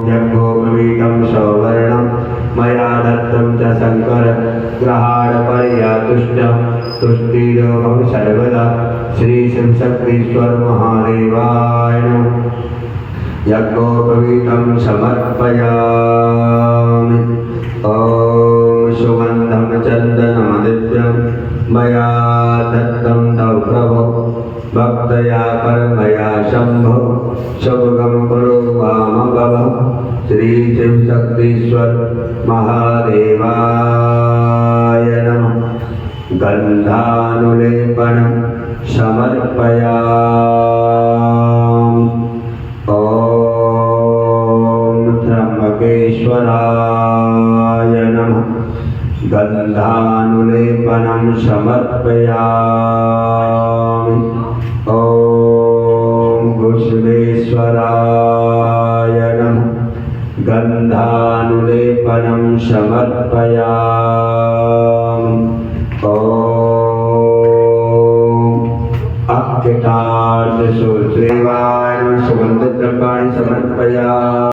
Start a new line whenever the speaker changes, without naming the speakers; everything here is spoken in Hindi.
यज्ञोपवीतं सौवर्णं मया दत्तं च शङ्कर ग्रहाणपर्यातुष्ट तुष्टिरोगं सर्वदा श्री शिवशक्तीश्वर महादेवाय नमः। यज्ञोपवीतं समर्पयामि। ॐ सुगन्धं चन्दनं दिव्यं मया दत्तं तव प्रभो भक्तया कर्मया शम्भो शुभगं कुरु माम भव। श्री शिवशक्तीश्वर महादेवाय नमः। गन्धानुलेपनं समर्पयामि। ॐ त्र्यम्बकेश्वराय नमः। गन्धानुलेपनं समर्पयामि। ॐ घुष्वेश्वराय नमः। गन्धानुलेपनं समर्पयामि। ॐ अक्षतार्थसूत्रेवाय सुगन्धद्रव्याणि समर्पयामि।